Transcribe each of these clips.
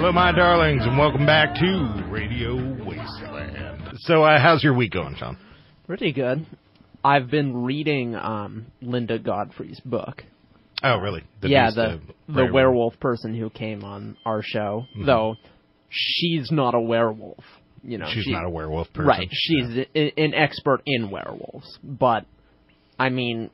Hello, my darlings, and welcome back to Radio Wasteland. So, how's your week going, Sean? Pretty good. I've been reading Linda Godfrey's book. Oh, really? The werewolf person who came on our show, though she's not a werewolf. You know, she's not a werewolf person. Right. She's an expert in werewolves. But, I mean,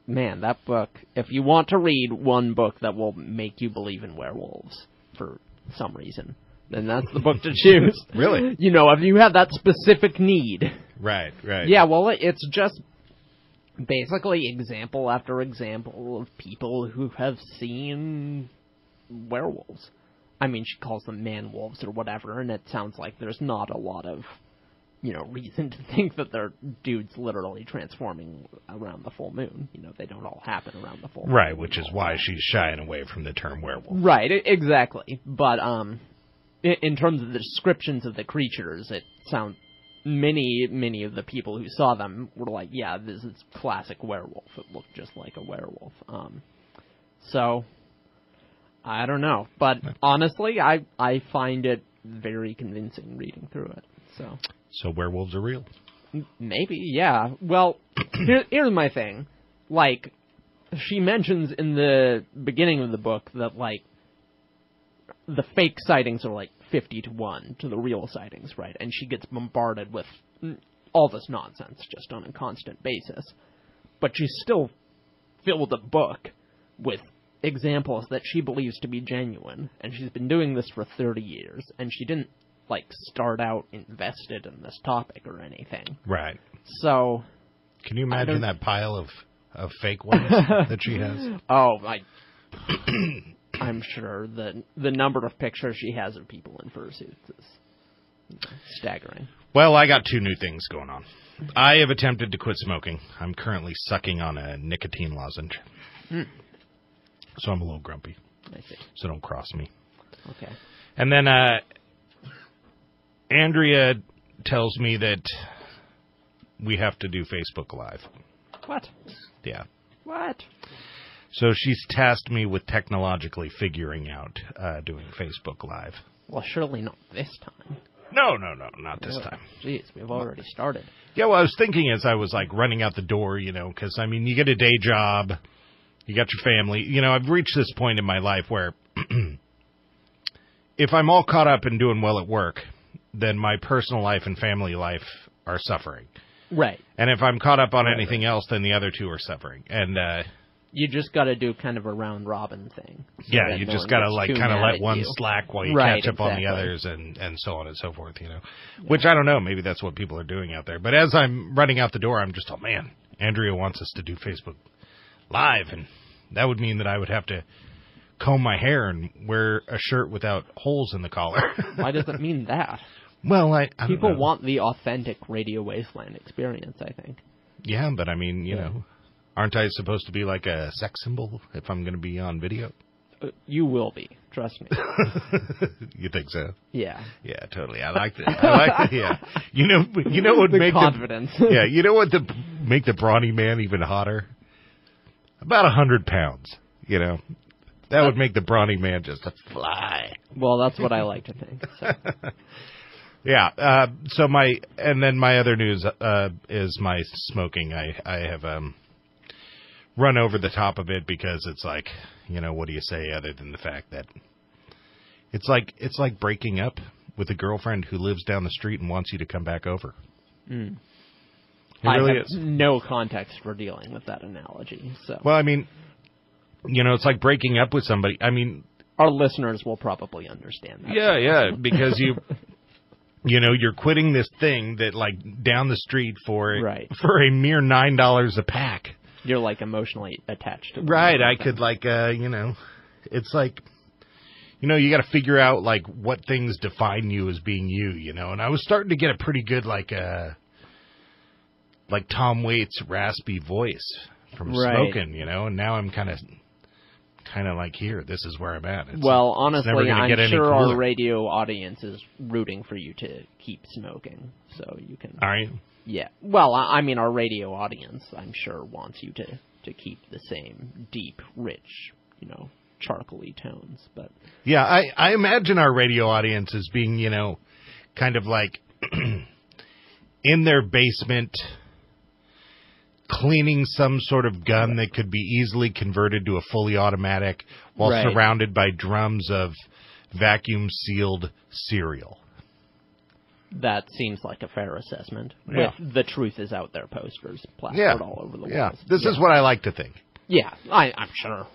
man, that book, if you want to read one book that will make you believe in werewolves for some reason, then that's the book to choose. Really? You know, if you have that specific need. Right. Yeah, well, it's just basically example after example of people who have seen werewolves. I mean, she calls them man-wolves or whatever, and it sounds like there's not a lot of, you know, reason to think that they're dudes literally transforming around the full moon. You know, they don't all happen around the full moon. Right, which is why she's shying away from the term werewolf. Right, exactly. But in terms of the descriptions of the creatures, it sounds... Many of the people who saw them were like, yeah, this is classic werewolf. It looked just like a werewolf. So, I don't know. But honestly, I find it very convincing reading through it. So werewolves are real? Maybe, yeah. Well, here's my thing. Like, she mentions in the beginning of the book that, like, the fake sightings are, like, 50-1 to the real sightings, right? And she gets bombarded with all this nonsense just on a constant basis. But she's still filled the book with examples that she believes to be genuine. And she's been doing this for 30 years. And she didn't, like, start out invested in this topic or anything. Right. So... Can you imagine that pile of fake ones that she has? Oh, I'm sure the number of pictures she has of people in fursuits is staggering. Well, I got two new things going on. I have attempted to quit smoking. I'm currently sucking on a nicotine lozenge. So I'm a little grumpy. I see. So don't cross me. Okay. And then Andrea tells me that we have to do Facebook Live. What? Yeah. What? So she's tasked me with technologically figuring out doing Facebook Live. Well, surely not this time. No, not this time. Jeez, we've already started. Yeah, well, I was thinking as I was, like, running out the door, you know, because, I mean, you get a day job, you got your family. You know, I've reached this point in my life where if I'm all caught up and doing well at work, then my personal life and family life are suffering. Right. And if I'm caught up on anything else, then the other two are suffering. And you just got to do kind of a round robin thing. So yeah, you just got to like kind of let one slack while you catch up on the others and so on and so forth, you know. Yeah. Which I don't know, maybe that's what people are doing out there. But as I'm running out the door, I'm just, oh man, Andrea wants us to do Facebook Live, and that would mean that I would have to comb my hair and wear a shirt without holes in the collar. Why does it mean that? Well, I people want the authentic Radio Wasteland experience, I think. Yeah, but I mean, you know, aren't I supposed to be like a sex symbol if I'm going to be on video? You will be, trust me. You think so? Yeah. Yeah, totally. I like that. Yeah. You know what would make confidence. Yeah, you know what would make the brawny man even hotter? About 100 pounds, you know. That would make the brawny man just fly. Well, that's what I like to think. So. Yeah. So my other news is my smoking. I have run over the top of it because it's like, you know, what do you say other than the fact that it's like breaking up with a girlfriend who lives down the street and wants you to come back over. Mm. It really is. No context for dealing with that analogy. So. Well, I mean, you know, it's like breaking up with somebody. I mean, our listeners will probably understand that. Yeah, because you know, you're quitting this thing that, like, down the street for a mere $9 a pack. You're, like, emotionally attached to it. Right, I could, like, you know, it's like, you know, you got to figure out, like, what things define you as being you know. And I was starting to get a pretty good, like Tom Waits' raspy voice from smoking, you know. And now I'm kind of like, here, this is where I'm at. Well, honestly, I'm sure our radio audience is rooting for you to keep smoking, so you can... Are you? Yeah. Well, I mean, our radio audience, I'm sure, wants you to keep the same deep, rich, you know, charcoaly tones. But yeah, I imagine our radio audience as being, kind of like in their basement cleaning some sort of gun that could be easily converted to a fully automatic while surrounded by drums of vacuum-sealed cereal. That seems like a fair assessment. Yeah. With the Truth is Out There posters plastered all over the walls. Yeah, this is what I like to think. Yeah, I'm sure.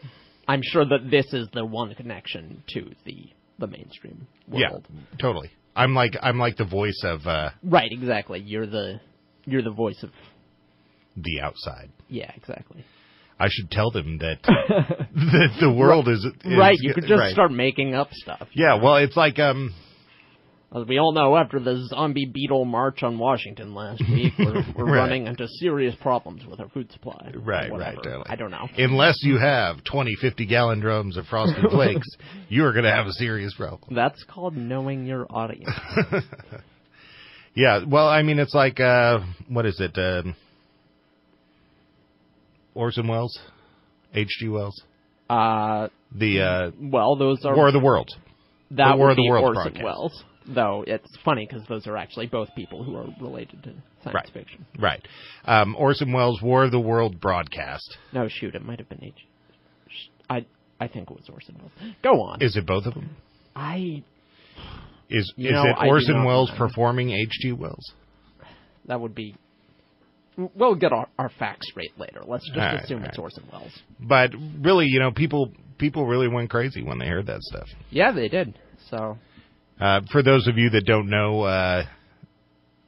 I'm sure that this is the one connection to the mainstream world. Yeah, totally. I'm like the voice of right, exactly. You're the voice of the outside. Yeah, exactly. I should tell them that that the world is right. You could just start making up stuff. Yeah, well, it's like as we all know, after the zombie beetle march on Washington last week, we're running into serious problems with our food supply. Right, totally. I don't know. Unless you have 20 50-gallon drums of Frosted Flakes, you are going to have a serious problem. That's called knowing your audience. Yeah, well, I mean, it's like, what is it, Orson Welles? H.G. Wells? Well, those are... War of the Worlds. That would be Orson Welles. Though it's funny because those are actually both people who are related to science fiction. Right. Orson Welles' War of the World broadcast. No, shoot, it might have been I think it was Orson Welles. Go on. Is it both of them? Is it Orson Welles performing H.G. Wells? That would be... We'll get our facts straight later. Let's just assume it's Orson Welles. But really, people really went crazy when they heard that stuff. Yeah, they did. So... for those of you that don't know,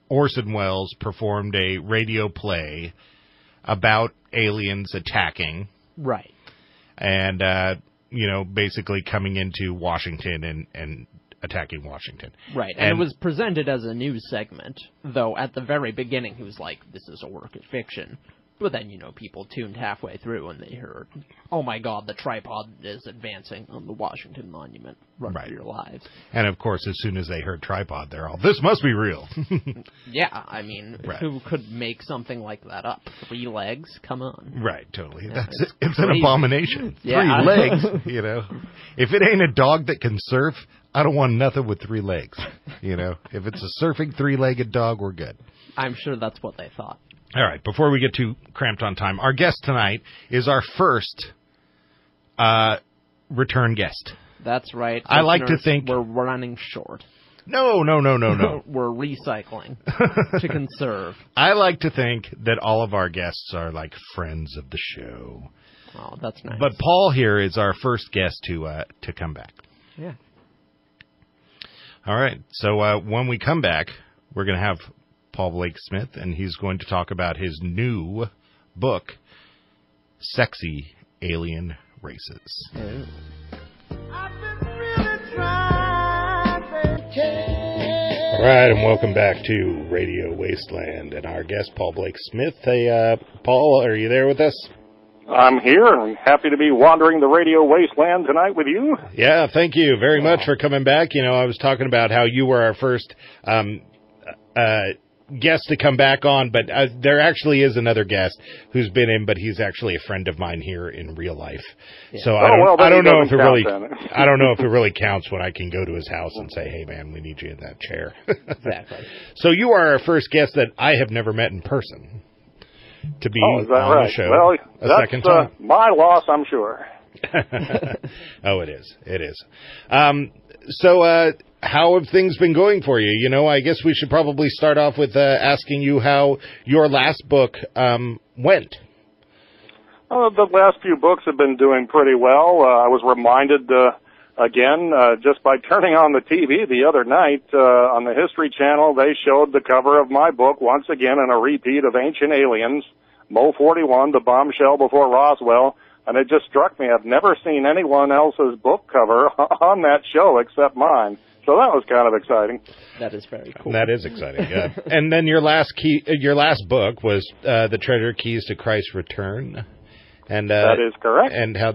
Orson Welles performed a radio play about aliens attacking. Right. And, basically coming into Washington and attacking Washington. Right. And it was presented as a news segment, though at the very beginning he was like, this is a work of fiction. But then, people tuned halfway through and they heard, oh my God, the tripod is advancing on the Washington Monument. Run for your lives. And of course, as soon as they heard tripod, they're all, this must be real. Yeah, I mean, who could make something like that up? 3 legs? Come on. Right, totally. Yeah, it's an abomination. Yeah. 3 legs, If it ain't a dog that can surf, I don't want nothing with 3 legs. If it's a surfing 3-legged dog, we're good. I'm sure that's what they thought. All right, before we get too cramped on time, our guest tonight is our first return guest. That's right. I like to think... We're running short. No. We're recycling to conserve. I like to think that all of our guests are like friends of the show. Oh, that's nice. But Paul here is our first guest to come back. Yeah. All right, so when we come back, we're going to have... Paul Blake Smith, and he's going to talk about his new book, Sexy Alien Races. Oh. All right, and welcome back to Radio Wasteland, and our guest, Paul Blake Smith. Hey, Paul, are you there with us? I'm here. I'm happy to be wandering the Radio Wasteland tonight with you. Yeah, thank you very much for coming back. I was talking about how you were our first... guest to come back on, but there actually is another guest who's been in, but he's actually a friend of mine here in real life. Yeah. So I don't know if it really counts when I can go to his house and say, "Hey, man, we need you in that chair." Exactly. So you are our first guest that I have never met in person to be on the show. Well, a second time. My loss, I'm sure. Oh, it is. It is. So how have things been going for you? I guess we should probably start off with asking you how your last book went. The last few books have been doing pretty well. I was reminded again just by turning on the TV the other night on the History Channel. They showed the cover of my book once again in a repeat of Ancient Aliens, Mo 41, The Bombshell Before Roswell. And it just struck me, I've never seen anyone else's book cover on that show except mine. So that was kind of exciting. That is very cool. That is exciting, yeah. And then your last book was The Treasure Keys to Christ's Return. And that is correct. And how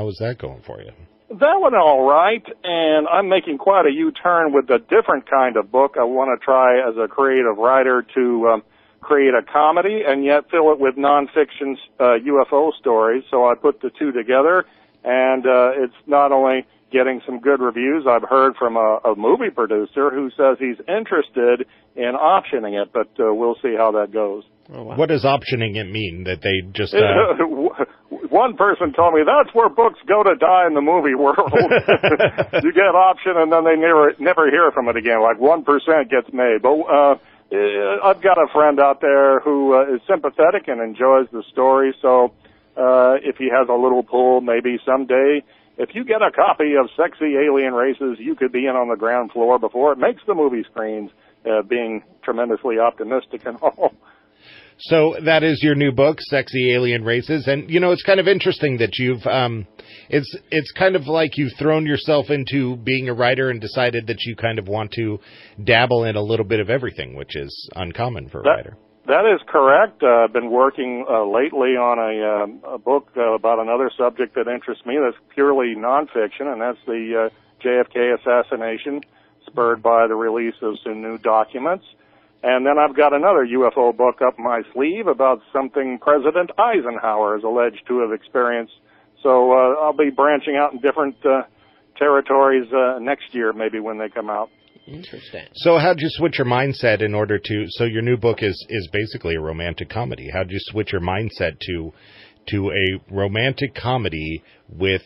was that going for you? That went all right, and I'm making quite a U-turn with a different kind of book. I want to try as a creative writer to create a comedy and yet fill it with nonfiction UFO stories. So I put the two together, And it's not only getting some good reviews. I've heard from a movie producer who says he's interested in optioning it, but we'll see how that goes. Oh, wow. What does optioning it mean? That they just... One person told me that's where books go to die in the movie world. You get option and then they never hear from it again. Like 1% gets made. But I've got a friend out there who is sympathetic and enjoys the story. So if he has a little pull, maybe someday, if you get a copy of Sexy Alien Races, you could be in on the ground floor before it makes the movie screens, being tremendously optimistic and all. So that is your new book, Sexy Alien Races. And, you know, it's kind of interesting that you've, it's kind of like you've thrown yourself into being a writer and decided that you kind of want to dabble in a little bit of everything, which is uncommon for a writer. That is correct. I've been working lately on a book about another subject that interests me that's purely nonfiction, and that's the JFK assassination, spurred by the release of some new documents. And then I've got another UFO book up my sleeve about something President Eisenhower is alleged to have experienced. So I'll be branching out in different territories next year, maybe when they come out. Interesting. So how'd you switch your mindset in order to... So your new book is basically a romantic comedy. How'd you switch your mindset to a romantic comedy with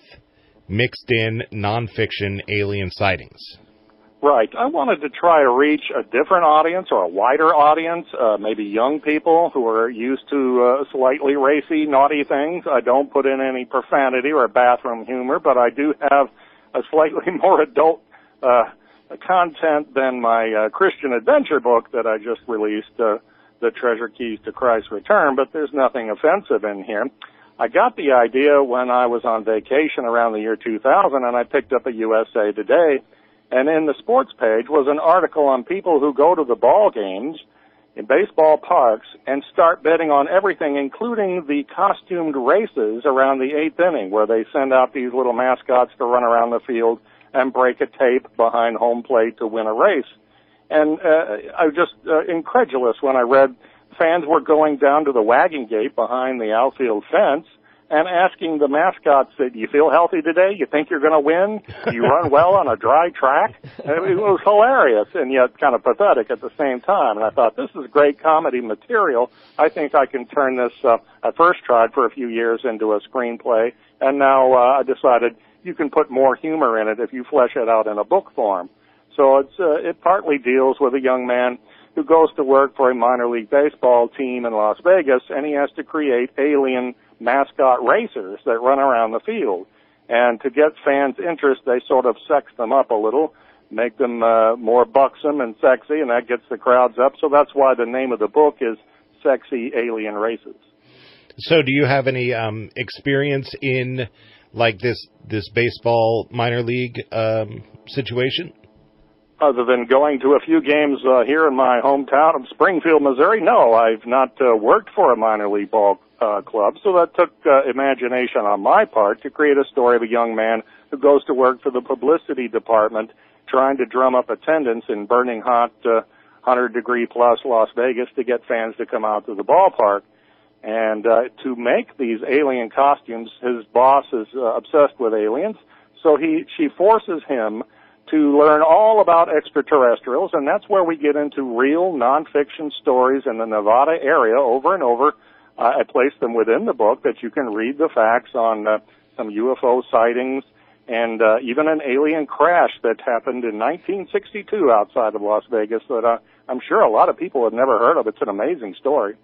mixed in nonfiction alien sightings? Right. I wanted to try to reach a different audience or a wider audience, maybe young people who are used to slightly racy, naughty things. I don't put in any profanity or bathroom humor, but I do have a slightly more adult content than my Christian adventure book that I just released, The Treasure Keys to Christ's Return, but there's nothing offensive in here. I got the idea when I was on vacation around the year 2000, and I picked up a USA Today. And in the sports page was an article on people who go to the ball games in baseball parks and start betting on everything, including the costumed races around the 8th inning, where they send out these little mascots to run around the field and break a tape behind home plate to win a race. And I was just incredulous when I read fans were going down to the wagon gate behind the outfield fence and asking the mascots, do you feel healthy today? You think you're going to win? Do you run well on a dry track? And it was hilarious and yet kind of pathetic at the same time. And I thought, this is great comedy material. I think I can turn this, I first tried for a few years into a screenplay, and now I decided you can put more humor in it if you flesh it out in a book form. So it partly deals with a young man who goes to work for a minor league baseball team in Las Vegas, and he has to create alien mascot racers that run around the field. And to get fans' interest, they sort of sex them up a little, make them more buxom and sexy, and that gets the crowds up. So that's why the name of the book is Sexy Alien Races. So do you have any experience in, like, this baseball minor league situation? Other than going to a few games here in my hometown of Springfield, Missouri, no, I've not worked for a minor league ball club, so that took imagination on my part to create a story of a young man who goes to work for the publicity department trying to drum up attendance in burning hot 100-degree-plus Las Vegas to get fans to come out to the ballpark. And to make these alien costumes, his boss is obsessed with aliens, so she forces him to learn all about extraterrestrials, and that's where we get into real nonfiction stories in the Nevada area over and over. I place them within the book that you can read the facts on some UFO sightings and even an alien crash that happened in 1962 outside of Las Vegas that I'm sure a lot of people have never heard of. It's an amazing story.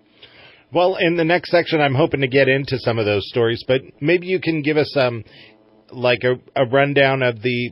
Well, in the next section, I'm hoping to get into some of those stories, but maybe you can give us like a rundown of the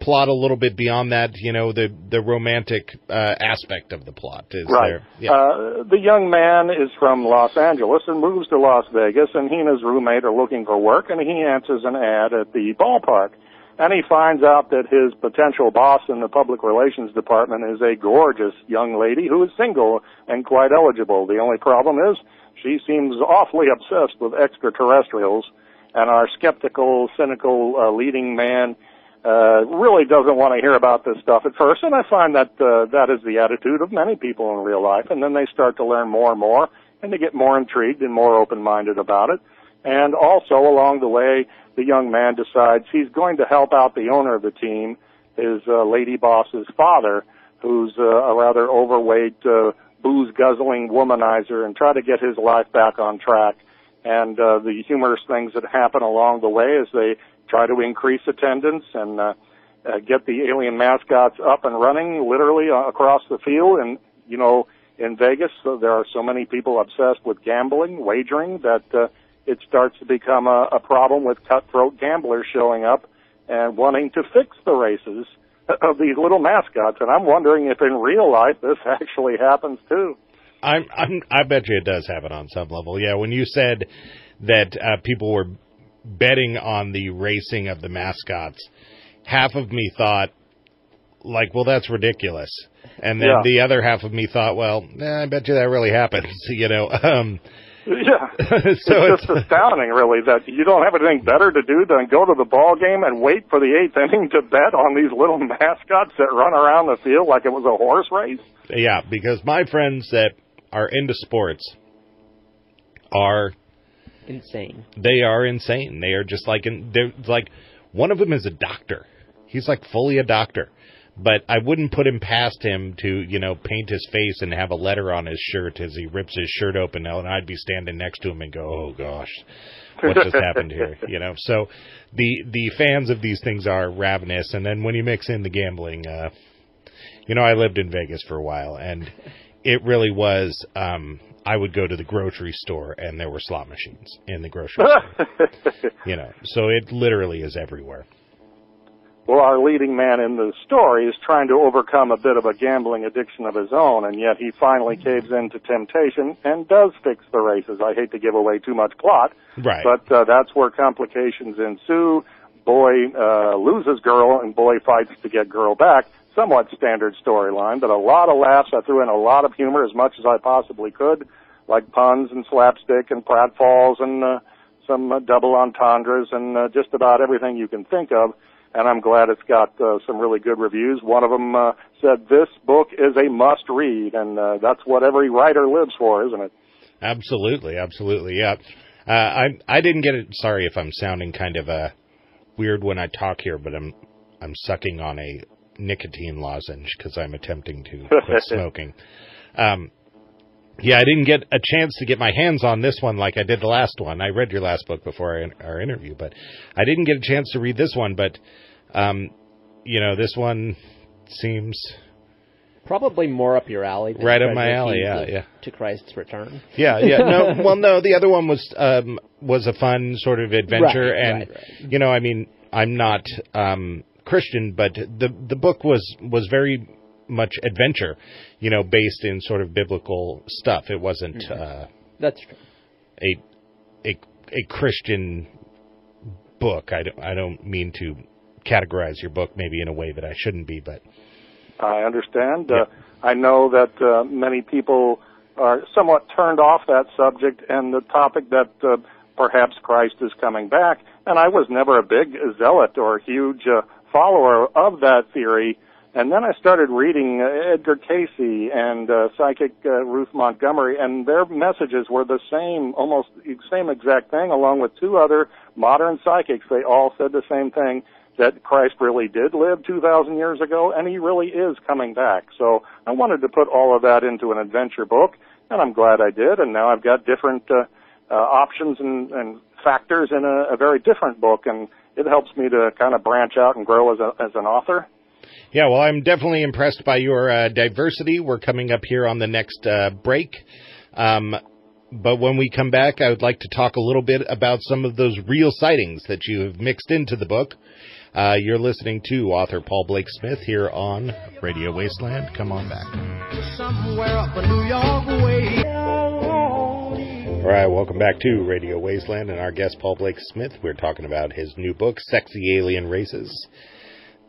plot a little bit beyond that, you know, the romantic aspect of the plot. Is right. There? Yeah. The young man is from Los Angeles and moves to Las Vegas, and he and his roommate are looking for work, and he answers an ad at the ballpark. And he finds out that his potential boss in the public relations department is a gorgeous young lady who is single and quite eligible. The only problem is she seems awfully obsessed with extraterrestrials, and our skeptical, cynical leading man really doesn't want to hear about this stuff at first, and I find that that is the attitude of many people in real life, and then they start to learn more and more, and they get more intrigued and more open-minded about it. And also, along the way, the young man decides he's going to help out the owner of the team, his lady boss's father, who's a rather overweight, booze-guzzling womanizer, and try to get his life back on track. And the humorous things that happen along the way as they try to increase attendance and get the alien mascots up and running literally across the field. And, you know, in Vegas, there are so many people obsessed with gambling, wagering, that it starts to become a problem with cutthroat gamblers showing up and wanting to fix the races of these little mascots. And I'm wondering if in real life this actually happens too. I bet you it does happen on some level. Yeah, when you said that people were betting on the racing of the mascots, half of me thought, like, well, that's ridiculous. And then the other half of me thought, well, I bet you that really happens, you know. Yeah, so it's just astounding, really, that you don't have anything better to do than go to the ball game and wait for the 8th inning to bet on these little mascots that run around the field like it was a horse race. Yeah, because my friends that are into sports are insane. They are insane. They are just like, they're like, one of them is a doctor. He's like fully a doctor. But I wouldn't put him past him to, you know, paint his face and have a letter on his shirt as he rips his shirt open, and I'd be standing next to him and go, oh, gosh, what just happened here? You know, so the fans of these things are ravenous. And then when you mix in the gambling, you know, I lived in Vegas for a while, and it really was, I would go to the grocery store, and there were slot machines in the grocery store. You know, so it literally is everywhere. Well, our leading man in the story is trying to overcome a bit of a gambling addiction of his own, and yet he finally caves into temptation and does fix the races. I hate to give away too much plot, right? But that's where complications ensue. Boy loses girl, and boy fights to get girl back. Somewhat standard storyline, but a lot of laughs. I threw in a lot of humor, as much as I possibly could, like puns and slapstick and pratfalls and some double entendres and just about everything you can think of. And I'm glad it's got some really good reviews. One of them said, this book is a must-read, and that's what every writer lives for, isn't it? Absolutely, absolutely, yeah. I didn't get it. Sorry if I'm sounding kind of weird when I talk here, but I'm sucking on a nicotine lozenge because I'm attempting to quit smoking. Yeah, I didn't get a chance to get my hands on this one like I did the last one. I read your last book before our interview, but I didn't get a chance to read this one. But, you know, this one seems probably more up your alley. Right up my alley, yeah. To Christ's Return. Yeah. No, the other one was a fun sort of adventure. Right, and, right. You know, I mean, I'm not Christian, but the book was very much adventure, you know, based in sort of biblical stuff. It wasn't that's true. A Christian book. I don't mean to categorize your book maybe in a way that I shouldn't be, but I understand. I know that many people are somewhat turned off that subject and the topic that perhaps Christ is coming back, and I was never a big zealot or huge follower of that theory. And then I started reading Edgar Cayce and psychic Ruth Montgomery, and their messages were the same, almost the same exact thing, along with two other modern psychics. They all said the same thing, that Christ really did live 2,000 years ago, and he really is coming back. So I wanted to put all of that into an adventure book, and I'm glad I did, and now I've got different options and factors in a very different book, and it helps me to kind of branch out and grow as an author. Yeah, well, I'm definitely impressed by your diversity. We're coming up here on the next break. But when we come back, I would like to talk a little bit about some of those real sightings that you have mixed into the book. You're listening to author Paul Blake Smith here on Radio Wasteland. Come on back. Somewhere up a New York way. All right, welcome back to Radio Wasteland and our guest Paul Blake Smith. We're talking about his new book, Sexy Alien Races.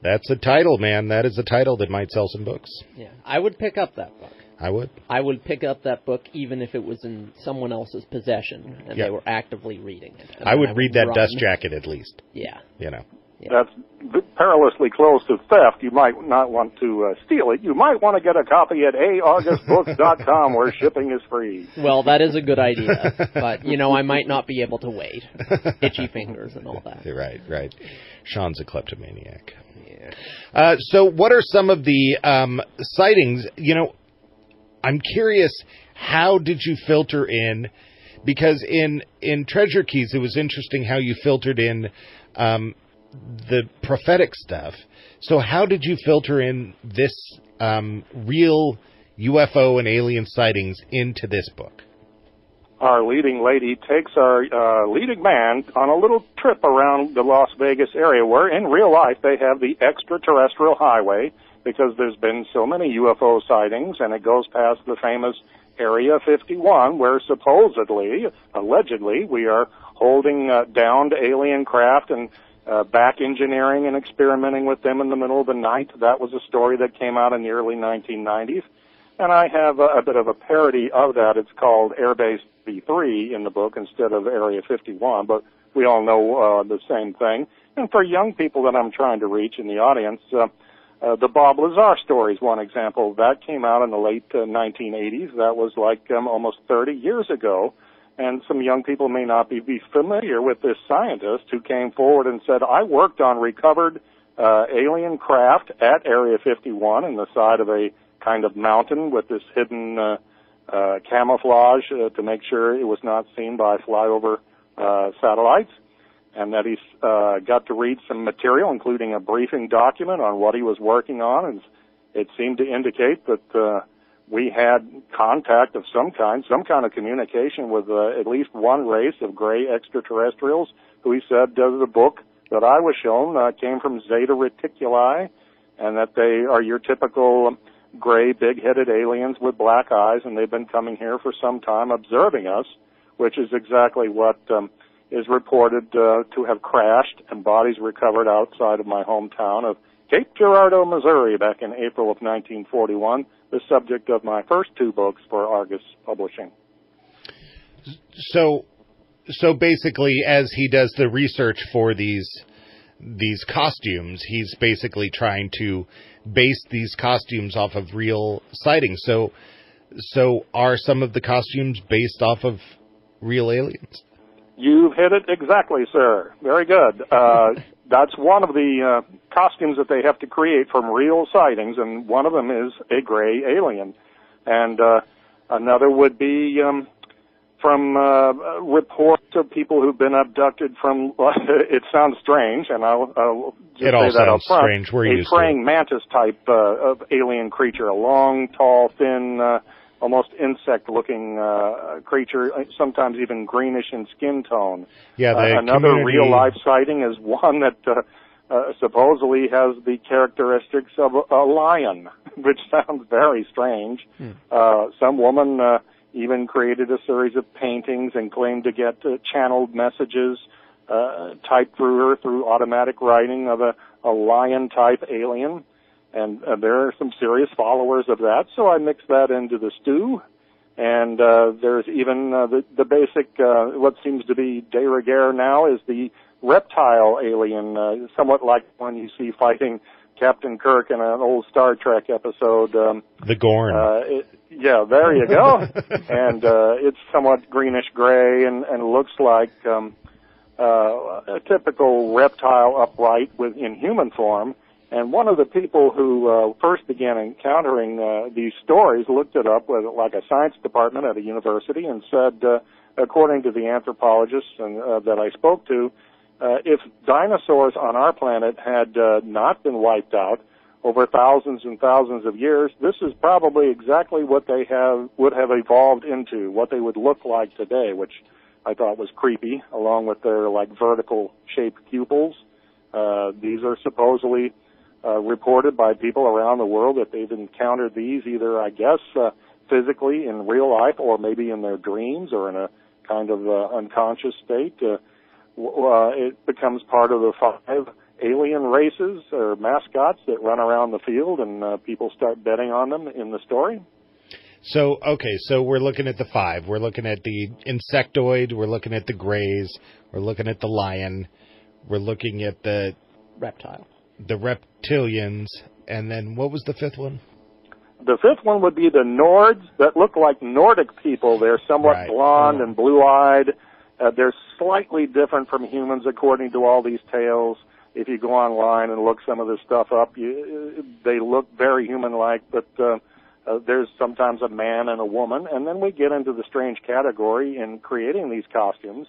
That's a title, man. That is a title that might sell some books. Yeah, I would pick up that book. I would. I would pick up that book even if it was in someone else's possession and they were actively reading it. I would read that dust jacket at least. Yeah. You know. that's perilously close to theft. You might not want to steal it. You might want to get a copy at augustbooks.com where shipping is free. Well, that is a good idea, but, I might not be able to wait. Itchy fingers and all that. Right. Sean's a kleptomaniac. Yeah. So what are some of the sightings? I'm curious, how did you filter in? Because in Treasure Keys, it was interesting how you filtered in the prophetic stuff. So how did you filter in this real UFO and alien sightings into this book? Our leading lady takes our leading man on a little trip around the Las Vegas area where in real life they have the extraterrestrial highway because there's been so many UFO sightings, and it goes past the famous Area 51 where supposedly, allegedly, we are holding downed alien craft and back engineering and experimenting with them in the middle of the night. That was a story that came out in the early 1990s. And I have a bit of a parody of that. It's called Airbase B3 in the book instead of Area 51, but we all know the same thing. And for young people that I'm trying to reach in the audience, the Bob Lazar story is one example. That came out in the late 1980s. That was like almost 30 years ago. And some young people may not be familiar with this scientist who came forward and said, I worked on recovered alien craft at Area 51 in the side of a kind of mountain with this hidden camouflage to make sure it was not seen by flyover satellites, and that he got to read some material, including a briefing document on what he was working on, and it seemed to indicate that we had contact of some kind of communication with at least one race of gray extraterrestrials who he said the book that I was shown came from Zeta Reticuli, and that they are your typical gray, big-headed aliens with black eyes, and they've been coming here for some time observing us, which is exactly what is reported to have crashed and bodies recovered outside of my hometown of Cape Girardeau, Missouri, back in April of 1941, the subject of my first two books for Argus Publishing. So basically, as he does the research for these costumes, he's basically trying to base these costumes off of real sightings. So are some of the costumes based off of real aliens? You've hit it exactly, sir. Very good. That's one of the costumes that they have to create from real sightings, and one of them is a gray alien. And another would be from reports of people who've been abducted from, it sounds strange, and I'll just say that up front. Strange. We're used to praying mantis type of alien creature, a long, tall, thin, almost insect-looking creature, sometimes even greenish in skin tone. Yeah, another real-life sighting is one that supposedly has the characteristics of a lion, which sounds very strange. Some woman even created a series of paintings and claimed to get channeled messages typed through her through automatic writing of a lion-type alien. And there are some serious followers of that, so I mixed that into the stew. And there's even the basic, what seems to be de rigueur now, is the reptile alien, somewhat like when you see fighting Captain Kirk in an old Star Trek episode. The Gorn. Yeah, there you go. And it's somewhat greenish-gray and looks like a typical reptile upright in human form. And one of the people who first began encountering these stories looked it up with like a science department at a university and said, according to the anthropologists that I spoke to, if dinosaurs on our planet had not been wiped out over thousands and thousands of years, this is probably exactly what they would have evolved into, what they would look like today, which I thought was creepy, along with their like vertical shaped pupils. These are supposedly reported by people around the world that they've encountered these either, I guess, physically in real life or maybe in their dreams or in a kind of unconscious state. It becomes part of the 5 alien races or mascots that run around the field, and people start betting on them in the story. So, okay, so we're looking at the 5. We're looking at the insectoid. We're looking at the grays. We're looking at the lion. We're looking at the reptile. The reptilians, and then what was the fifth one? The fifth one would be the Nords that look like Nordic people. They're somewhat blonde and blue-eyed. They're slightly different from humans according to all these tales. If you go online and look some of this stuff up, they look very human-like, but there's sometimes a man and a woman. And then we get into the strange category in creating these costumes.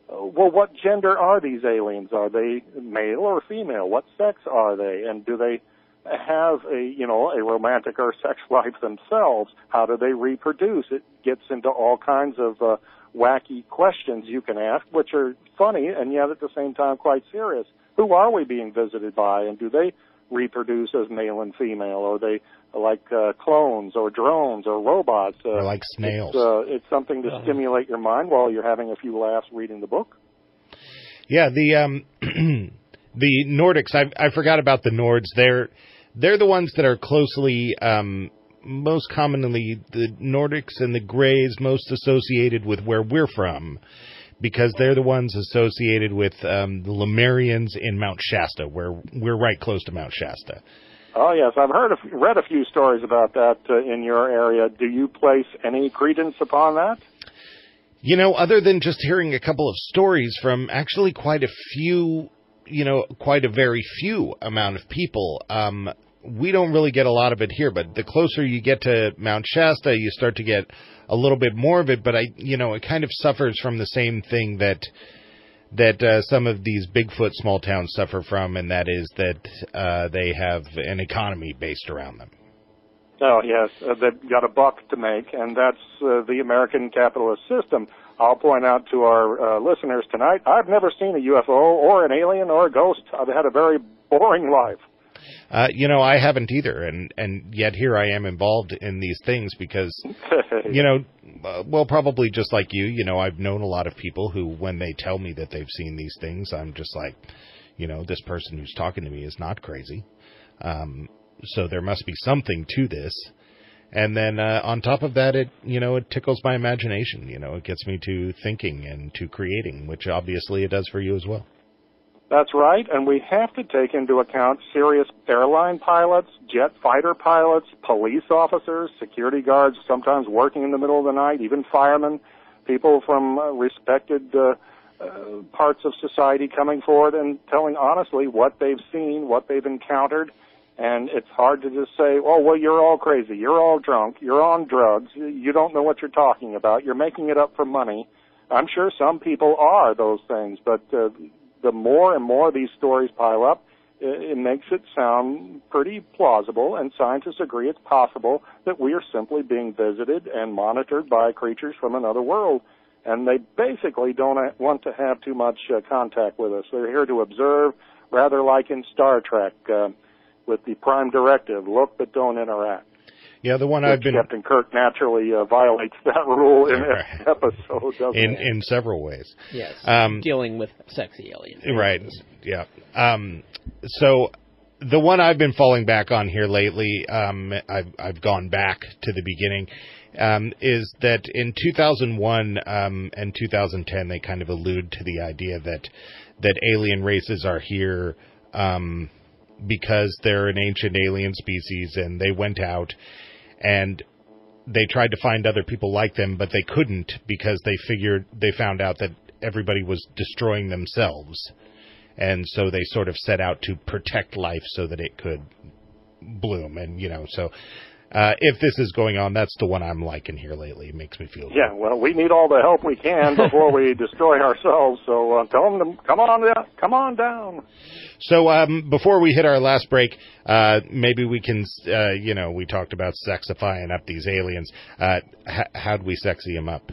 Well, what gender are these aliens? Are they male or female? What sex are they? And do they have a romantic or sex life themselves? How do they reproduce? It gets into all kinds of wacky questions you can ask, which are funny and yet at the same time quite serious. Who are we being visited by, and do they reproduce as male and female? Are they like clones or drones or robots? Or like snails. It's something to stimulate your mind while you're having a few laughs reading the book. Yeah, the the Nordics. I forgot about the Nords. They're the ones that are closely, most commonly, the Nordics and the Greys most associated with where we're from, because they're the ones associated with the Lemurians in Mount Shasta, where we're right close to Mount Shasta. Oh, yes. I've read a few stories about that in your area. Do you place any credence upon that? You know, other than just hearing a couple of stories from actually quite a very few amount of people, we don't really get a lot of it here. But the closer you get to Mount Shasta, you start to get a little bit more of it. But it kind of suffers from the same thing that some of these Bigfoot small towns suffer from, and that is that they have an economy based around them. Oh, yes. They've got a buck to make, and that's the American capitalist system. I'll point out to our listeners tonight, I've never seen a UFO or an alien or a ghost. I've had a very boring life. I haven't either, and yet here I am involved in these things because, probably just like you, I've known a lot of people who, when they tell me that they've seen these things, I'm just like, this person who's talking to me is not crazy. So there must be something to this. And then on top of that, it tickles my imagination. It gets me to thinking and to creating, which obviously it does for you as well. That's right, and we have to take into account serious airline pilots, jet fighter pilots, police officers, security guards, sometimes working in the middle of the night, even firemen, people from respected parts of society coming forward and telling honestly what they've seen, what they've encountered. And it's hard to just say, oh, well, you're all crazy, you're all drunk, you're on drugs, you don't know what you're talking about, you're making it up for money. I'm sure some people are those things, but the more and more these stories pile up, it makes it sound pretty plausible, and scientists agree it's possible that we are simply being visited and monitored by creatures from another world. And they basically don't want to have too much contact with us. They're here to observe, rather like in Star Trek, with the prime directive, look but don't interact. Yeah, the one I've been... Captain Kirk naturally violates that rule in every episode, doesn't he? In several ways. Yes, dealing with sexy aliens. Right, yeah. So the one I've been falling back on here lately, I've gone back to the beginning, is that in 2001 and 2010, they kind of allude to the idea that alien races are here because they're an ancient alien species, and they went out and they tried to find other people like them, but they couldn't because they found out that everybody was destroying themselves. And so they sort of set out to protect life so that it could bloom. And, so if this is going on, that's the one I'm liking here lately. It makes me feel good. Yeah, well, we need all the help we can before we destroy ourselves. So tell them to come on down. So before we hit our last break, maybe we can, we talked about sexifying up these aliens. How do we sexy them up?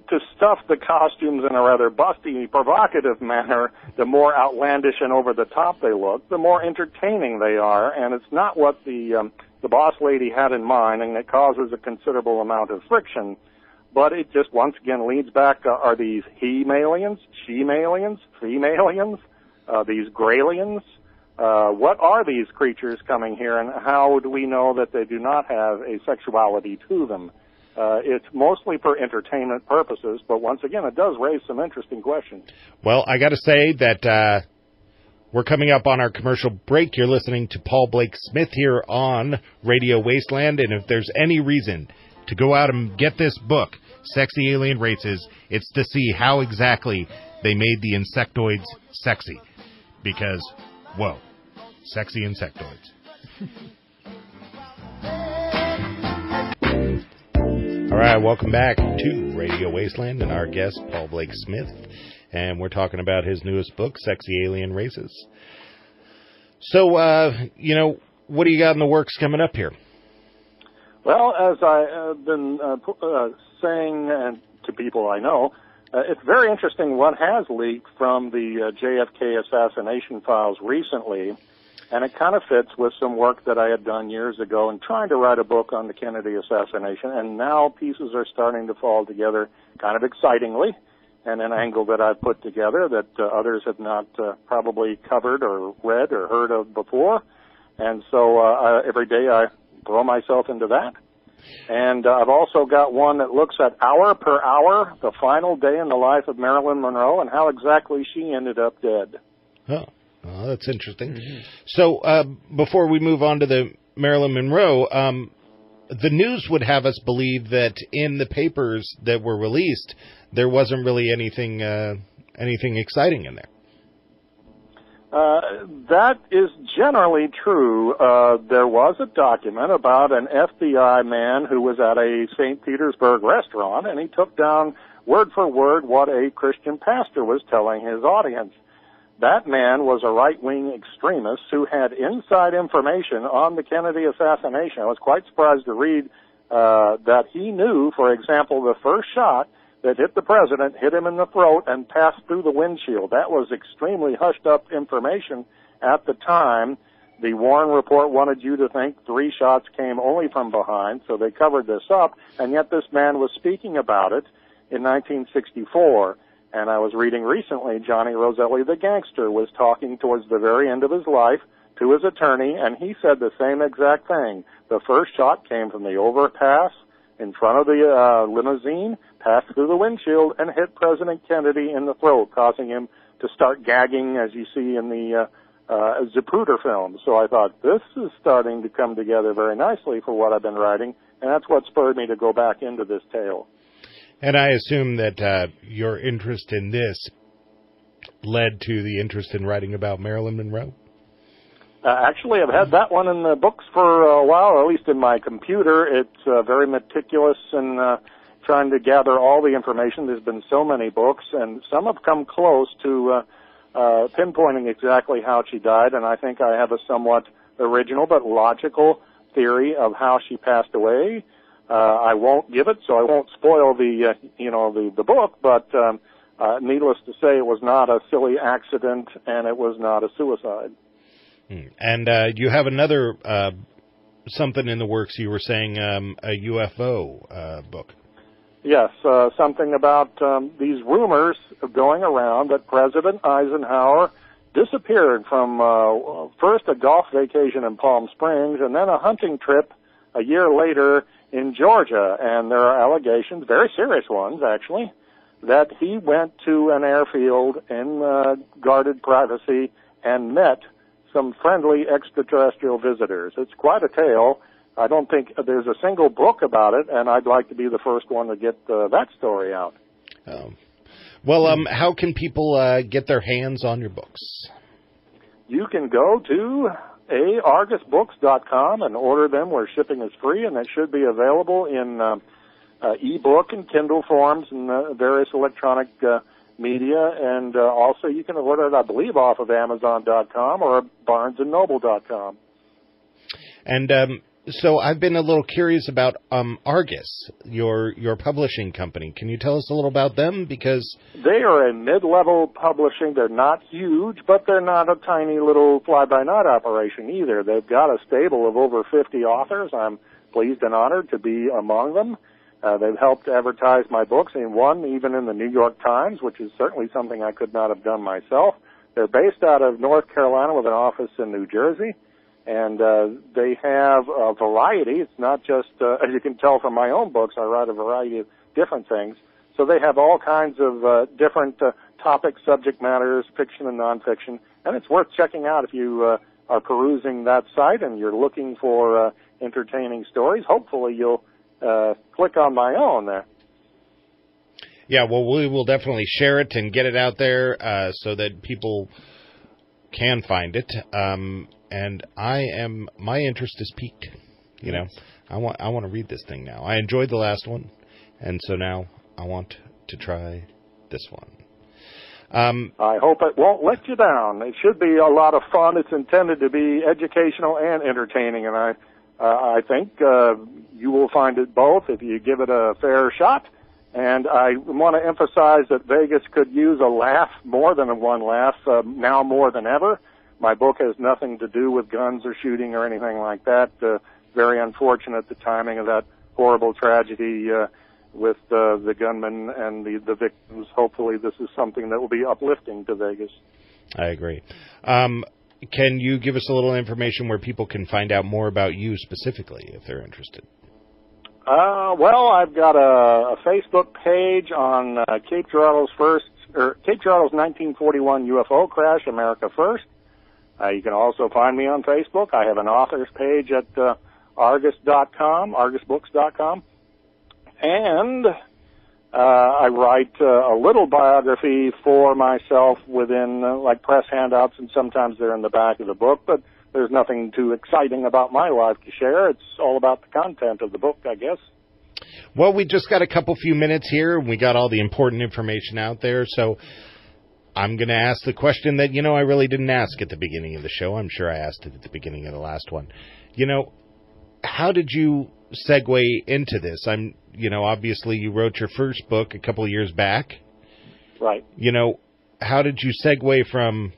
To stuff the costumes in a rather busty, provocative manner, the more outlandish and over-the-top they look, the more entertaining they are, and it's not what the boss lady had in mind, and it causes a considerable amount of friction. But it just once again leads back to, are these he-malians, she-malians, femalians, these graylians? What are these creatures coming here, and how do we know that they do not have a sexuality to them? It's mostly for entertainment purposes, but once again, it does raise some interesting questions. Well, I got to say that we're coming up on our commercial break. You're listening to Paul Blake Smith here on Radio Wasteland, and if there's any reason to go out and get this book, Sexy Alien Races, it's to see how exactly they made the insectoids sexy. Because, whoa, sexy insectoids. All right, welcome back to Radio Wasteland and our guest, Paul Blake Smith. And we're talking about his newest book, Sexy Alien Races. So, what do you got in the works coming up here? Well, as I have been saying to people I know, it's very interesting what has leaked from the JFK assassination files recently, and it kind of fits with some work that I had done years ago in trying to write a book on the Kennedy assassination, and now pieces are starting to fall together kind of excitingly, and an angle that I've put together that others have not probably covered or read or heard of before. And so every day I throw myself into that. And I've also got one that looks at hour per hour, the final day in the life of Marilyn Monroe and how exactly she ended up dead. Oh, that's interesting. Mm-hmm. So before we move on to the Marilyn Monroe, the news would have us believe that in the papers that were released, there wasn't really anything exciting in there. That is generally true. There was a document about an FBI man who was at a St. Petersburg restaurant, and he took down word for word what a Christian pastor was telling his audience. That man was a right-wing extremist who had inside information on the Kennedy assassination. I was quite surprised to read that he knew, for example, the first shot that hit the president hit him in the throat and passed through the windshield. That was extremely hushed-up information at the time. The Warren report wanted you to think 3 shots came only from behind, so they covered this up, and yet this man was speaking about it in 1964. And I was reading recently, Johnny Roselli, the gangster, was talking towards the very end of his life to his attorney, and he said the same exact thing. The first shot came from the overpass in front of the limousine, passed through the windshield, and hit President Kennedy in the throat, causing him to start gagging, as you see in the Zapruder film. So I thought, this is starting to come together very nicely for what I've been writing, and that's what spurred me to go back into this tale. And I assume that your interest in this led to the interest in writing about Marilyn Monroe? Actually, I've had that one in the books for a while, or at least in my computer. It's very meticulous in trying to gather all the information. There's been so many books, and some have come close to pinpointing exactly how she died, and I think I have a somewhat original but logical theory of how she passed away. I won't give it, so I won't spoil the book, but needless to say, it was not a silly accident, and it was not a suicide. And you have another something in the works. You were saying a UFO book. Yes, something about these rumors going around that President Eisenhower disappeared from first a golf vacation in Palm Springs and then a hunting trip a year later in Georgia. And there are allegations, very serious ones actually, that he went to an airfield in guarded privacy and met some friendly extraterrestrial visitors. It's quite a tale. I don't think there's a single book about it, and I'd like to be the first one to get that story out. How can people get their hands on your books? You can go to argusbooks.com and order them where shipping is free, and they should be available in ebook and Kindle forms and various electronic media, and also you can order it, I believe, off of Amazon.com or BarnesandNoble.com. And so I've been a little curious about Argus, your publishing company. Can you tell us a little about them? Because they are a mid-level publishing. They're not huge, but they're not a tiny little fly-by-night operation either. They've got a stable of over 50 authors. I'm pleased and honored to be among them. They've helped advertise my books, and one even in the New York Times, which is certainly something I could not have done myself. They're based out of North Carolina with an office in New Jersey, And they have a variety. It's not just, as you can tell from my own books, I write a variety of different things. So they have all kinds of different topics, subject matters, fiction and nonfiction. And it's worth checking out if you are perusing that site and you're looking for entertaining stories. Hopefully you'll click on my own there. Yeah, well, we will definitely share it and get it out there so that people can find it. And my interest is piqued. You know, I want to read this thing now. I enjoyed the last one, and so now I want to try this one. I hope it won't let you down. It should be a lot of fun. It's intended to be educational and entertaining, and I think you will find it both if you give it a fair shot. And I want to emphasize that Vegas could use a laugh, more than one laugh, now more than ever. My book has nothing to do with guns or shooting or anything like that. Very unfortunate, the timing of that horrible tragedy with the gunman and the victims. Hopefully this is something that will be uplifting to Vegas. I agree. Can you give us a little information where people can find out more about you specifically if they're interested? Well, I've got a Facebook page on Cape Girardeau's 1941 UFO crash, America First. You can also find me on Facebook. I have an author's page at Argus.com, ArgusBooks.com. And I write a little biography for myself within, like press handouts, and sometimes they're in the back of the book, but there's nothing too exciting about my life to share. It's all about the content of the book, I guess. Well, we just got a few minutes here, and we got all the important information out there, so I'm going to ask the question that, I really didn't ask at the beginning of the show. I'm sure I asked it at the beginning of the last one. How did you segue into this? Obviously you wrote your first book a couple of years back. Right. How did you segue from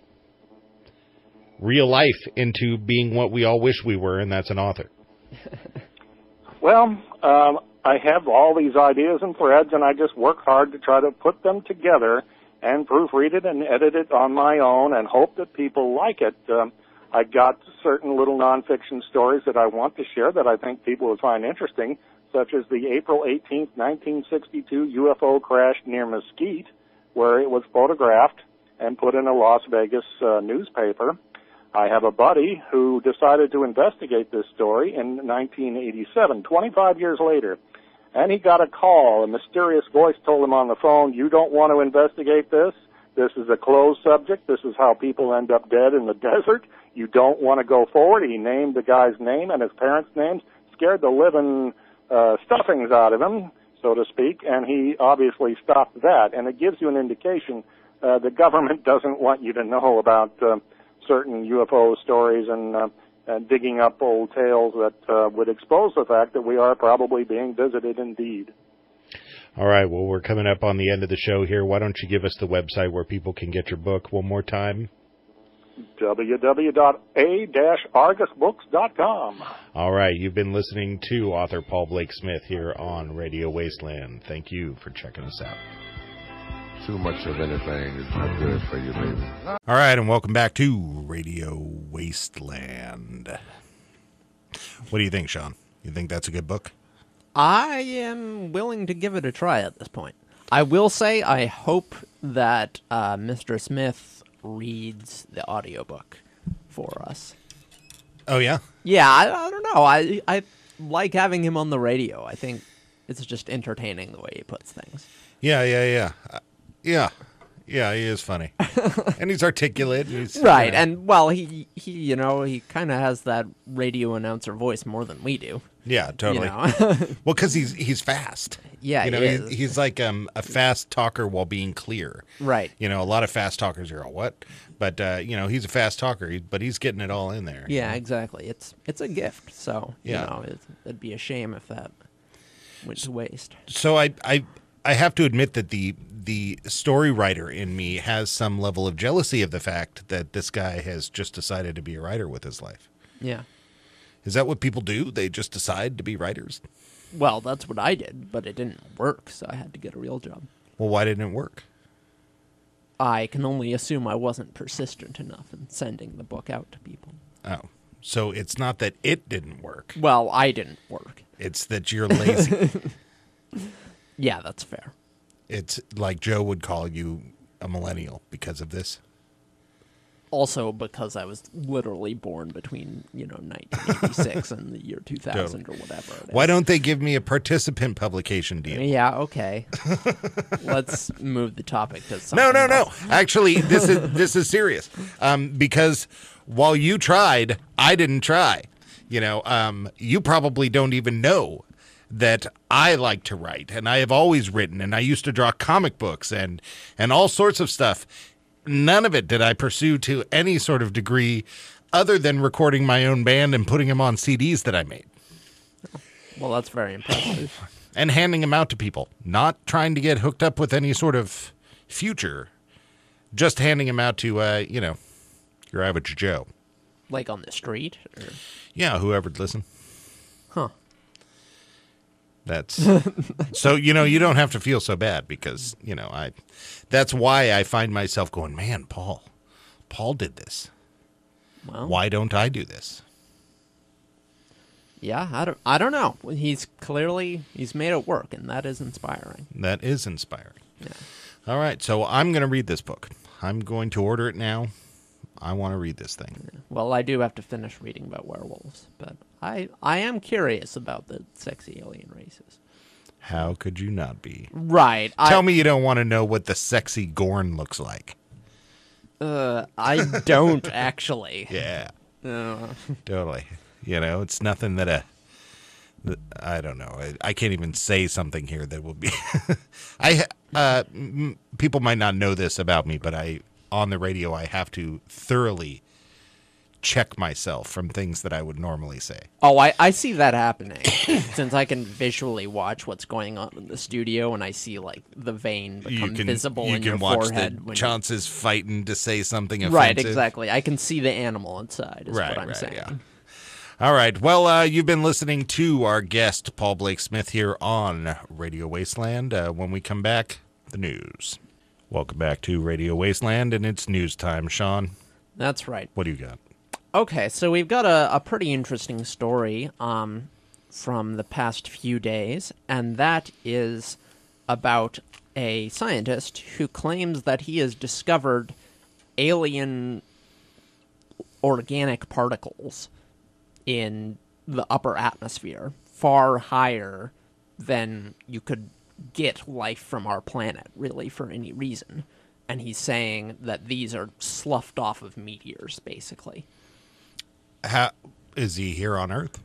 real life into being what we all wish we were, and that's an author? Well, I have all these ideas and threads, and I just work hard to try to put them together and proofread it and edit it on my own and hope that people like it. I got certain little nonfiction stories that I want to share that I think people would find interesting, such as the April 18th, 1962 UFO crash near Mesquite, where it was photographed and put in a Las Vegas newspaper. I have a buddy who decided to investigate this story in 1987, 25 years later. And he got a call. A mysterious voice told him on the phone, "You don't want to investigate this. This is a closed subject. This is how people end up dead in the desert. You don't want to go forward." He named the guy's name and his parents' names, scared the living stuffings out of him, so to speak, and he obviously stopped that. And it gives you an indication the government doesn't want you to know about certain UFO stories and digging up old tales that would expose the fact that we are probably being visited indeed. All right, well, we're coming up on the end of the show here. Why don't you give us the website where people can get your book one more time? www.a-argusbooks.com. All right, you've been listening to author Paul Blake Smith here on Radio Wasteland. Thank you for checking us out. Too much of anything is not good for you, baby. All right, and welcome back to Radio Wasteland. What do you think, Sean? You think that's a good book? I am willing to give it a try at this point. I will say I hope that Mr. Smith reads the audiobook for us. Oh, yeah? Yeah, I don't know. I like having him on the radio. I think it's just entertaining the way he puts things. Yeah, he is funny. And he's articulate. Right, and, well, he kind of has that radio announcer voice more than we do. Yeah, totally. Well, because he's fast. Yeah, he's like a fast talker while being clear. Right. A lot of fast talkers are, what? But, he's a fast talker, but he's getting it all in there. Yeah, exactly. It's a gift, so, it'd be a shame if that went to waste. So I have to admit that the story writer in me has some level of jealousy of the fact that this guy has just decided to be a writer with his life. Yeah. Is that what people do? They just decide to be writers? Well, that's what I did, but it didn't work, so I had to get a real job. Well, why didn't it work? I can only assume I wasn't persistent enough in sending the book out to people. Oh, So it's not that it didn't work. Well, I didn't work. It's that you're lazy. Yeah, that's fair. It's like Joe would call you a millennial because of this. Also because I was literally born between, 1986 and the year 2000 or whatever it is. Why don't they give me a participant publication deal? Yeah, okay. Let's move the topic to something No. else. Actually, this is serious. Because while you tried, I didn't try. You probably don't even know that I like to write, and I have always written, and I used to draw comic books and all sorts of stuff. None of it did I pursue to any sort of degree other than recording my own band and putting them on CDs that I made. Well, that's very impressive. And handing them out to people. Not trying to get hooked up with any sort of future. Just handing them out to, your average Joe. Like on the street? Or? Yeah, whoever'd listen. Huh. That's so, you don't have to feel so bad because, that's why I find myself going, man, Paul did this. Well, why don't I do this? Yeah, I don't know. He's made it work, and that is inspiring. That is inspiring. Yeah. All right. So I'm going to read this book. I'm going to order it now. I want to read this thing. Well, I do have to finish reading about werewolves, but I am curious about the sexy alien races. How could you not be? Right. Tell me you don't want to know what the sexy Gorn looks like. I don't actually. Yeah. Totally. It's nothing that I don't know. I can't even say something here that will be. People might not know this about me, but on the radio, I have to thoroughly check myself from things that I would normally say. Oh, I see that happening. Since I can visually watch what's going on in the studio, and I see, like, the vein become visible in your forehead. You can watch the chances fighting to say something offensive. Right, exactly. I can see the animal inside, is what I'm saying. Yeah. All right. Well, you've been listening to our guest, Paul Blake Smith, here on Radio Wasteland. When we come back, the news. Welcome back to Radio Wasteland, and it's news time, Sean. That's right. What do you got? Okay, so we've got a pretty interesting story from the past few days, and that is about a scientist who claims that he has discovered alien organic particles in the upper atmosphere, far higher than you could get life from our planet, really, for any reason. And he's saying that these are sloughed off of meteors, basically. How is he here on Earth?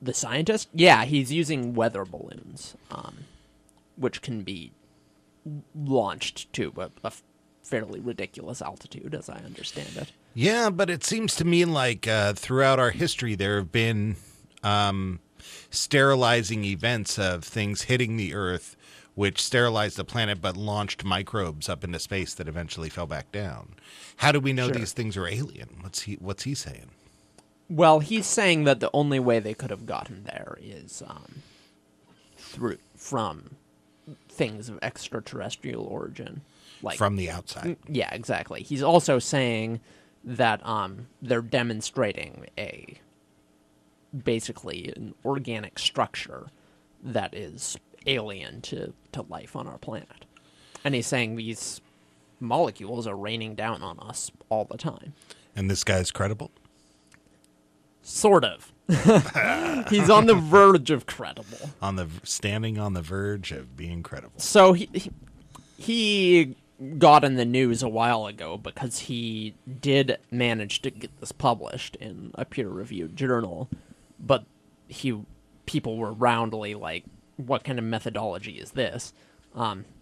The scientist? Yeah, he's using weather balloons, which can be launched to a fairly ridiculous altitude, as I understand it. Yeah, but it seems to me like throughout our history there have been sterilizing events of things hitting the Earth, which sterilized the planet but launched microbes up into space that eventually fell back down. How do we know these things are alien? What's he saying? Well, he's saying that the only way they could have gotten there is from things of extraterrestrial origin, like from the outside. Yeah, exactly. He's also saying that they're demonstrating basically an organic structure that is alien to life on our planet. And he's saying these molecules are raining down on us all the time. And this guy's credible? Sort of. He's on the verge of credible. Standing on the verge of being credible. So he got in the news a while ago because he did manage to get this published in a peer-reviewed journal, but people were roundly like, what kind of methodology is this?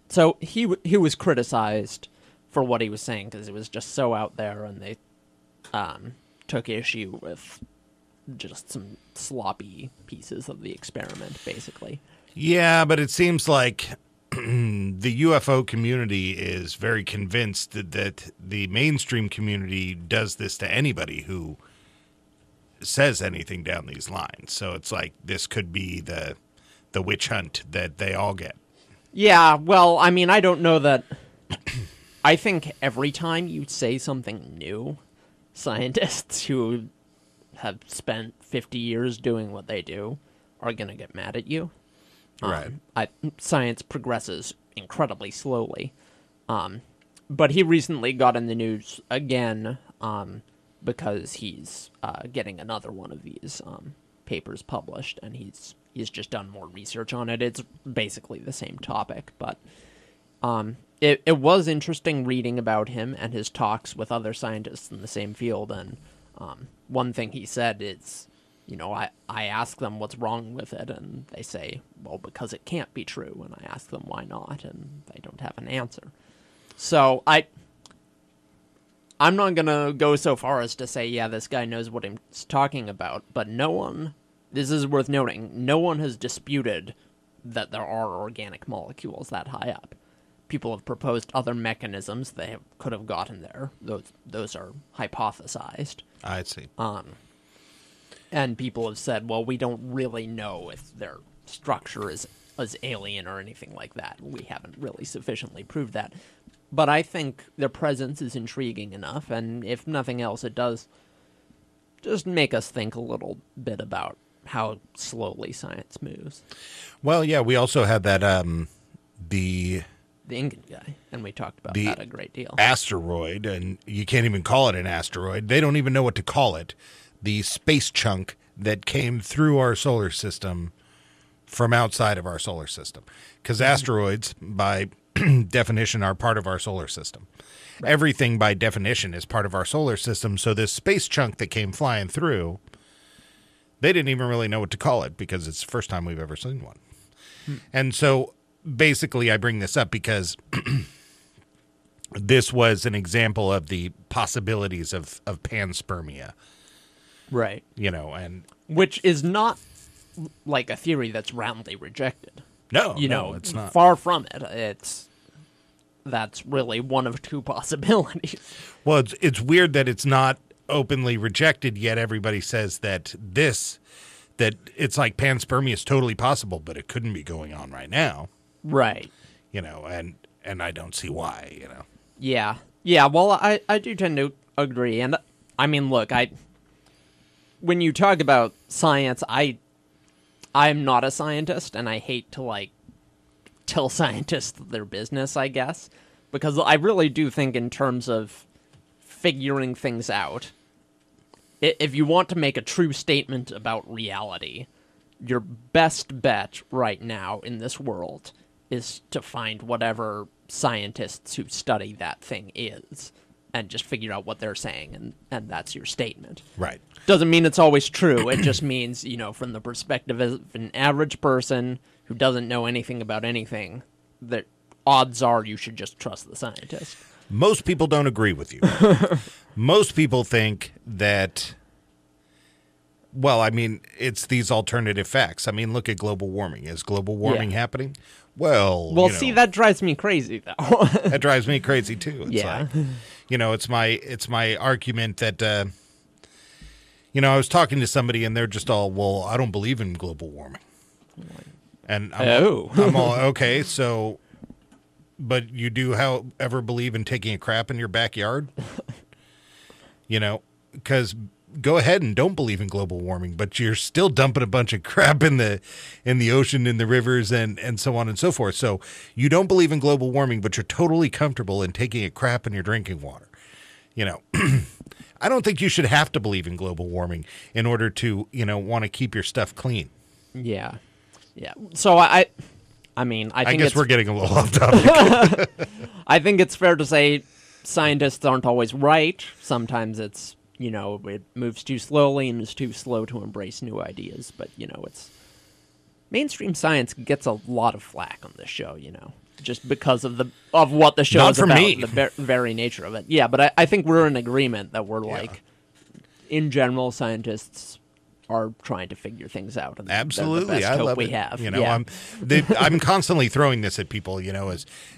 So he was criticized for what he was saying because it was just so out there, and they took issue with just some sloppy pieces of the experiment, basically. Yeah, but it seems like the UFO community is very convinced that the mainstream community does this to anybody who says anything down these lines. So it's like this could be the witch hunt that they all get. Yeah, well, I mean, I don't know that... I think every time you say something new, scientists who have spent 50 years doing what they do are going to get mad at you. Right. Science progresses incredibly slowly. But he recently got in the news again because he's getting another one of these papers published, and he's just done more research on it. It's basically the same topic, but it was interesting reading about him and his talks with other scientists in the same field. And one thing he said is, I ask them what's wrong with it, and they say, well, because it can't be true. And I ask them why not, and they don't have an answer. So I'm not going to go so far as to say, yeah, this guy knows what he's talking about, but this is worth noting, no one has disputed that there are organic molecules that high up. People have proposed other mechanisms they could have gotten there. Those are hypothesized. I see. And people have said, well, we don't really know if their structure is alien or anything like that. We haven't really sufficiently proved that. But I think their presence is intriguing enough, and if nothing else, it does just make us think a little bit about how slowly science moves. Well, yeah, we also had that, the Incan guy, and we talked about that a great deal. Asteroid, and you can't even call it an asteroid. They don't even know what to call it. The space chunk that came through our solar system from outside of our solar system. Because asteroids, by definition, are part of our solar system. Right. Everything by definition is part of our solar system. So this space chunk that came flying through, they didn't even really know what to call it because it's the first time we've ever seen one. And so basically I bring this up because this was an example of the possibilities of panspermia. Right. And which is not like a theory that's roundly rejected. No, it's not. Far from it. That's really one of two possibilities. Well, it's weird that it's not openly rejected, yet everybody says that it's like panspermia is totally possible, but it couldn't be going on right now. Right. And I don't see why, Yeah. Yeah, well, I do tend to agree. And, I mean, look, when you talk about science, I'm not a scientist, and I hate to, tell scientists their business, I guess, because I really do think in terms of figuring things out, if you want to make a true statement about reality, your best bet right now in this world is to find whatever scientists who study that thing is, and just figure out what they're saying, and that's your statement. Right. Doesn't mean it's always true. It just means, from the perspective of an average person who doesn't know anything about anything, that odds are you should just trust the scientist. Most people don't agree with you. Most people think that, well, I mean, it's these alternative facts. I mean, look at global warming. Is global warming happening? Well, see, that drives me crazy, though. That drives me crazy, too. It's it's my argument that, I was talking to somebody, and they're just all, well, I don't believe in global warming. And I'm all, okay, so, but you do, however, believe in taking a crap in your backyard? Because go ahead and don't believe in global warming, but you're still dumping a bunch of crap in the ocean, in the rivers, and so on and so forth. So you don't believe in global warming, but you're totally comfortable in taking a crap in your drinking water. I don't think you should have to believe in global warming in order to, want to keep your stuff clean. Yeah. Yeah. So I guess we're getting a little off topic. I think it's fair to say scientists aren't always right. Sometimes it's, it moves too slowly and is too slow to embrace new ideas. But, it's mainstream science gets a lot of flack on this show, just because of what the show is about, the very nature of it. Yeah, but I think we're in agreement that we're in general, scientists are trying to figure things out. And absolutely, I love we it. have. I'm constantly throwing this at people.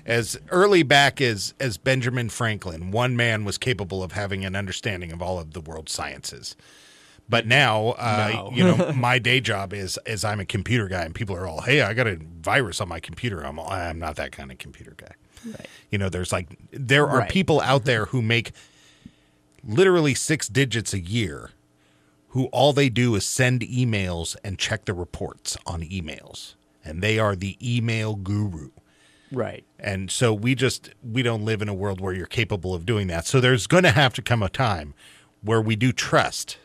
As early back as Benjamin Franklin, one man was capable of having an understanding of all of the world's sciences. But now, my day job is I'm a computer guy, and people are all, hey, I got a virus on my computer. I'm not that kind of computer guy. Right. There are people out there who make literally 6 digits a year who all they do is send emails and check the reports on emails. And they are the email guru. Right. And so we don't live in a world where you're capable of doing that. So there's going to have to come a time where we do trust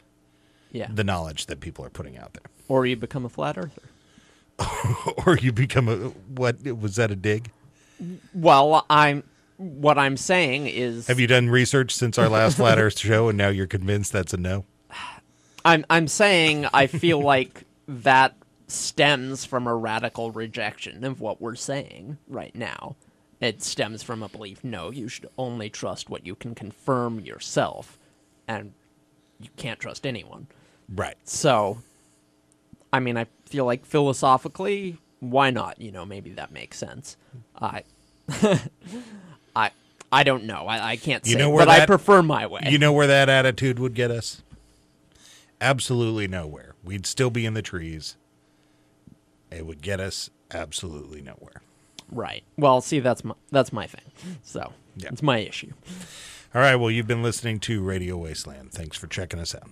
the knowledge that people are putting out there. Or you become a flat earther. Or you become a, what, was that a dig? Well, what I'm saying is... Have you done research since our last Flat Earth show and now you're convinced that's a no? I'm saying I feel like that stems from a radical rejection of what we're saying right now. It stems from a belief, no, you should only trust what you can confirm yourself, and you can't trust anyone. Right. So, I mean, I feel like philosophically, why not? You know, maybe that makes sense. I don't know. I can't say, but I prefer my way. You know where that attitude would get us? Absolutely nowhere. We'd still be in the trees. It would get us absolutely nowhere. Right. Well, see, that's my thing. So, It's my issue. All right, well, you've been listening to Radio Wasteland. Thanks for checking us out.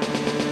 Bye.